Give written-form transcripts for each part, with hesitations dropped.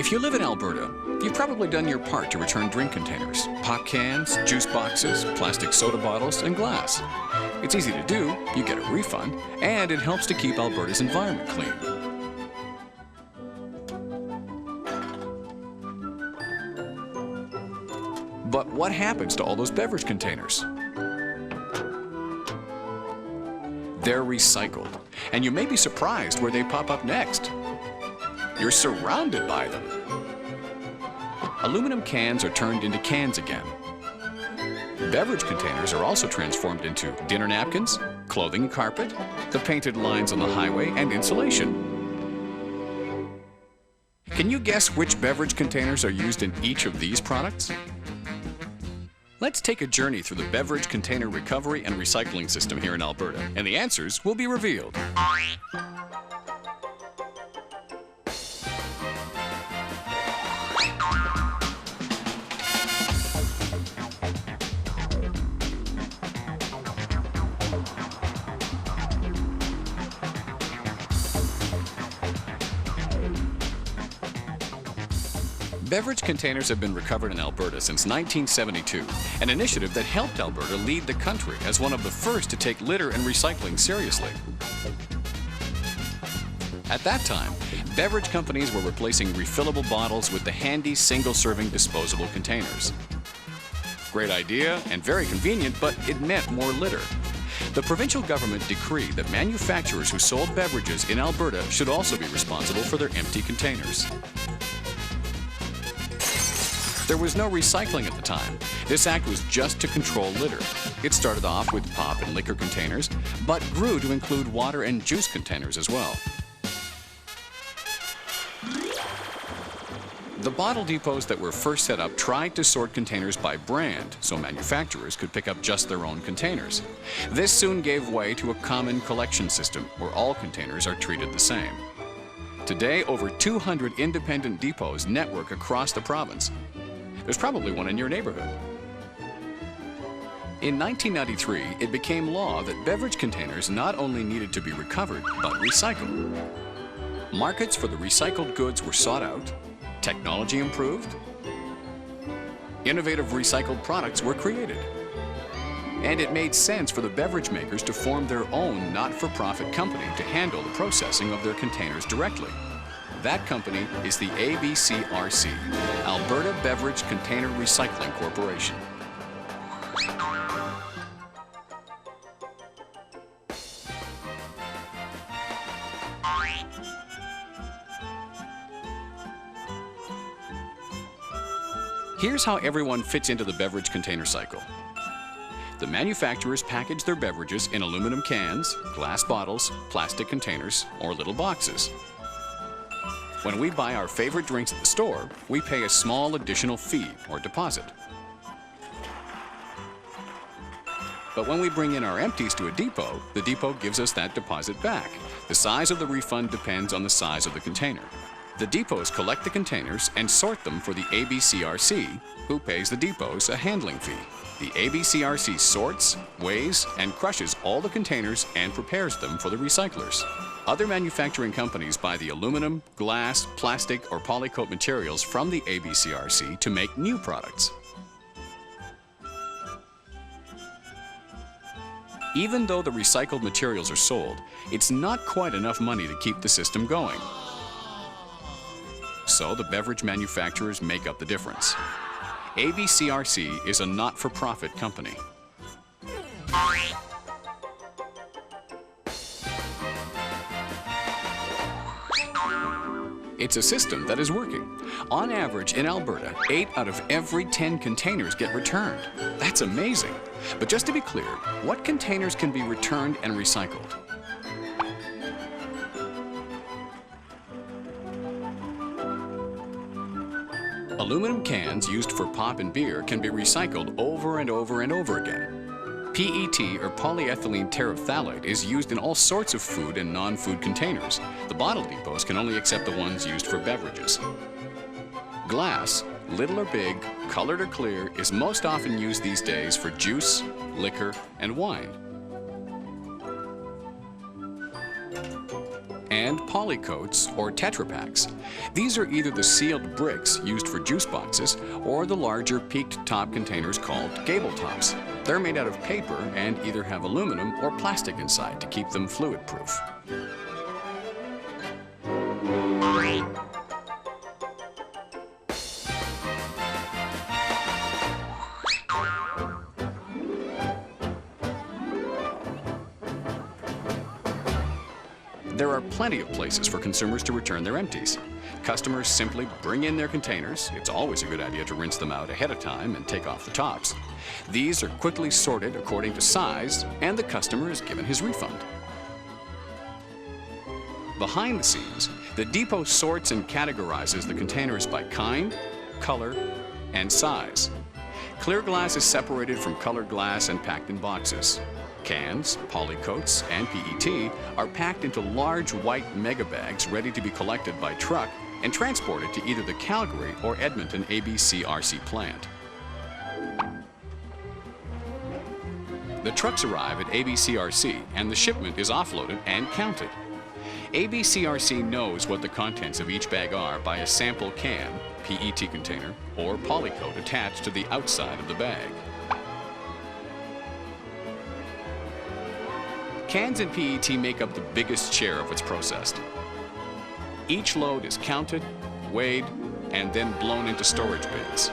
If you live in Alberta, you've probably done your part to return drink containers, pop cans, juice boxes, plastic soda bottles, and glass. It's easy to do, you get a refund, and it helps to keep Alberta's environment clean. But what happens to all those beverage containers? They're recycled, and you may be surprised where they pop up next. You're surrounded by them. Aluminum cans are turned into cans again. Beverage containers are also transformed into dinner napkins, clothing and carpet, the painted lines on the highway, and insulation. Can you guess which beverage containers are used in each of these products? Let's take a journey through the beverage container recovery and recycling system here in Alberta, and the answers will be revealed. Beverage containers have been recovered in Alberta since 1972, an initiative that helped Alberta lead the country as one of the first to take litter and recycling seriously. At that time, beverage companies were replacing refillable bottles with the handy single-serving disposable containers. Great idea and very convenient, but it meant more litter. The provincial government decreed that manufacturers who sold beverages in Alberta should also be responsible for their empty containers. There was no recycling at the time. This act was just to control litter. It started off with pop and liquor containers, but grew to include water and juice containers as well. The bottle depots that were first set up tried to sort containers by brand, so manufacturers could pick up just their own containers. This soon gave way to a common collection system where all containers are treated the same. Today, over 200 independent depots network across the province. There's probably one in your neighborhood. In 1993, it became law that beverage containers not only needed to be recovered, but recycled. Markets for the recycled goods were sought out, technology improved, innovative recycled products were created, and it made sense for the beverage makers to form their own not-for-profit company to handle the processing of their containers directly. That company is the ABCRC, Alberta Beverage Container Recycling Corporation. Here's how everyone fits into the beverage container cycle. The manufacturers package their beverages in aluminum cans, glass bottles, plastic containers, or little boxes. When we buy our favorite drinks at the store, we pay a small additional fee or deposit. But when we bring in our empties to a depot, the depot gives us that deposit back. The size of the refund depends on the size of the container. The depots collect the containers and sort them for the ABCRC, who pays the depots a handling fee. The ABCRC sorts, weighs, and crushes all the containers and prepares them for the recyclers. Other manufacturing companies buy the aluminum, glass, plastic, or polycoat materials from the ABCRC to make new products. Even though the recycled materials are sold, it's not quite enough money to keep the system going. So the beverage manufacturers make up the difference. ABCRC is a not-for-profit company. It's a system that is working. On average, in Alberta, 8 out of every 10 containers get returned. That's amazing. But just to be clear, what containers can be returned and recycled? Aluminum cans used for pop and beer can be recycled over and over and over again. PET, or polyethylene terephthalate, is used in all sorts of food and non-food containers. The bottle depots can only accept the ones used for beverages. Glass, little or big, colored or clear, is most often used these days for juice, liquor, and wine. and polycoats or Tetra Paks. These are either the sealed bricks used for juice boxes or the larger peaked top containers called gable tops. They're made out of paper and either have aluminum or plastic inside to keep them fluid proof. There are plenty of places for consumers to return their empties. Customers simply bring in their containers. It's always a good idea to rinse them out ahead of time and take off the tops. These are quickly sorted according to size, and the customer is given his refund. Behind the scenes, the depot sorts and categorizes the containers by kind, color, and size. Clear glass is separated from colored glass and packed in boxes. Cans, polycoats, and PET are packed into large white mega bags ready to be collected by truck and transported to either the Calgary or Edmonton ABCRC plant. The trucks arrive at ABCRC and the shipment is offloaded and counted. ABCRC knows what the contents of each bag are by a sample can, PET container, or polycoat attached to the outside of the bag. Cans and PET make up the biggest share of what's processed. Each load is counted, weighed, and then blown into storage bins.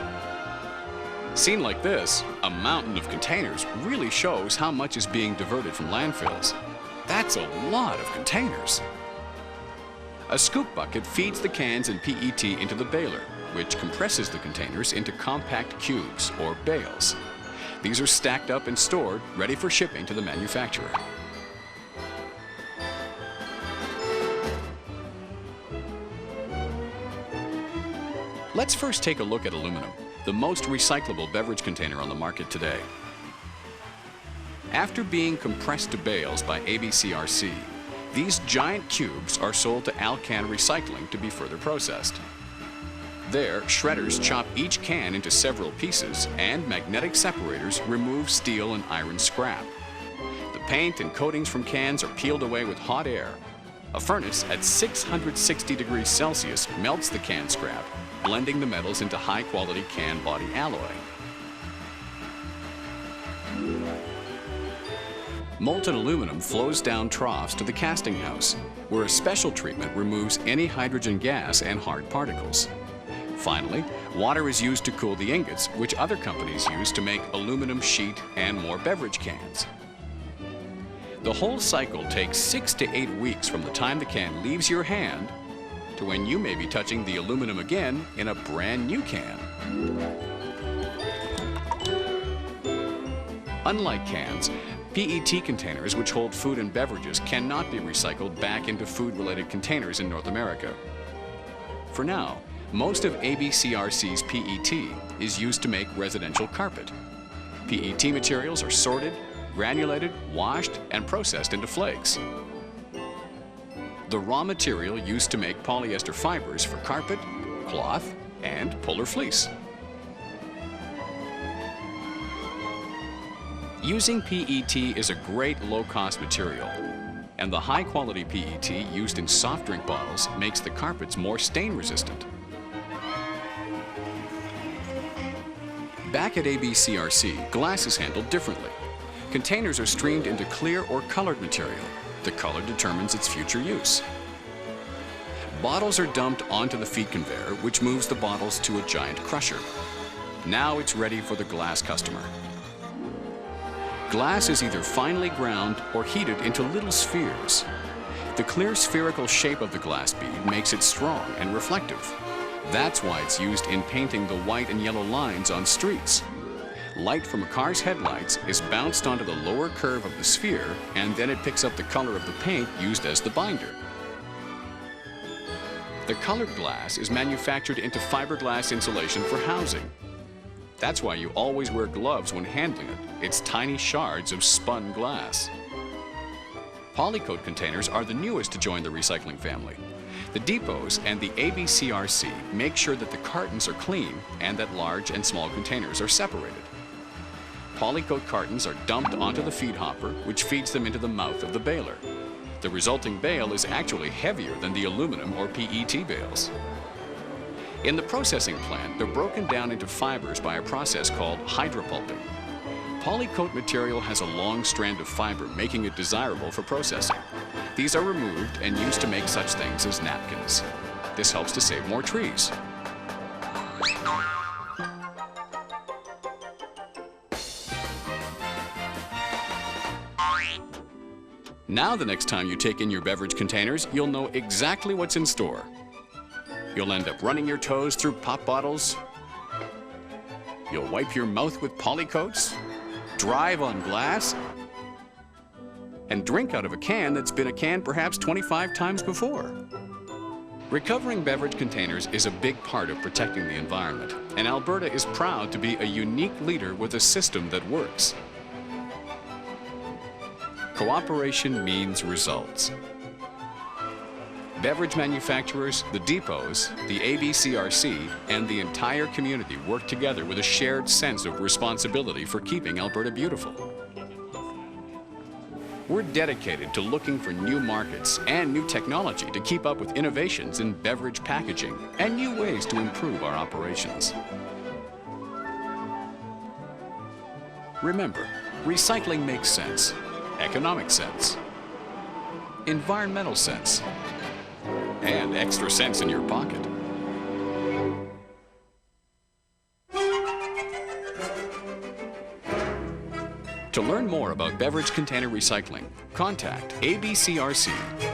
Seen like this, a mountain of containers really shows how much is being diverted from landfills. That's a lot of containers. A scoop bucket feeds the cans and PET into the baler, which compresses the containers into compact cubes or bales. These are stacked up and stored, ready for shipping to the manufacturer. Let's first take a look at aluminum, the most recyclable beverage container on the market today. After being compressed to bales by ABCRC, these giant cubes are sold to Alcan Recycling to be further processed. There, shredders chop each can into several pieces and magnetic separators remove steel and iron scrap. The paint and coatings from cans are peeled away with hot air. A furnace at 660 degrees Celsius melts the can scrap, blending the metals into high-quality can body alloy. Molten aluminum flows down troughs to the casting house, where a special treatment removes any hydrogen gas and hard particles. Finally, water is used to cool the ingots, which other companies use to make aluminum sheet and more beverage cans. The whole cycle takes 6 to 8 weeks from the time the can leaves your hand to when you may be touching the aluminum again in a brand new can. Unlike cans, PET containers which hold food and beverages cannot be recycled back into food-related containers in North America. For now, most of ABCRC's PET is used to make residential carpet. PET materials are sorted, granulated, washed, and processed into flakes. The raw material used to make polyester fibers for carpet, cloth, and polar fleece. Using PET is a great low-cost material, and the high-quality PET used in soft drink bottles makes the carpets more stain-resistant. Back at ABCRC, glass is handled differently. Containers are streamed into clear or colored material. The color determines its future use. Bottles are dumped onto the feed conveyor, which moves the bottles to a giant crusher. Now it's ready for the glass customer. Glass is either finely ground or heated into little spheres. The clear spherical shape of the glass bead makes it strong and reflective. That's why it's used in painting the white and yellow lines on streets. Light from a car's headlights is bounced onto the lower curve of the sphere, and then it picks up the color of the paint used as the binder. The colored glass is manufactured into fiberglass insulation for housing. That's why you always wear gloves when handling it. It's tiny shards of spun glass. Polycoat containers are the newest to join the recycling family. The depots and the ABCRC make sure that the cartons are clean and that large and small containers are separated. Polycoat cartons are dumped onto the feed hopper, which feeds them into the mouth of the baler. The resulting bale is actually heavier than the aluminum or PET bales. In the processing plant, they're broken down into fibers by a process called hydropulping. Polycoat material has a long strand of fiber, making it desirable for processing. These are removed and used to make such things as napkins. This helps to save more trees. Now the next time you take in your beverage containers, you'll know exactly what's in store. You'll end up running your toes through pop bottles. You'll wipe your mouth with polycoats, drive on glass, and drink out of a can that's been a can perhaps 25 times before. Recovering beverage containers is a big part of protecting the environment, and Alberta is proud to be a unique leader with a system that works. Cooperation means results. Beverage manufacturers, the depots, the ABCRC, and the entire community work together with a shared sense of responsibility for keeping Alberta beautiful. We're dedicated to looking for new markets and new technology to keep up with innovations in beverage packaging and new ways to improve our operations. Remember, recycling makes sense, economic sense, environmental sense, and extra sense in your pocket. To learn more about beverage container recycling, contact ABCRC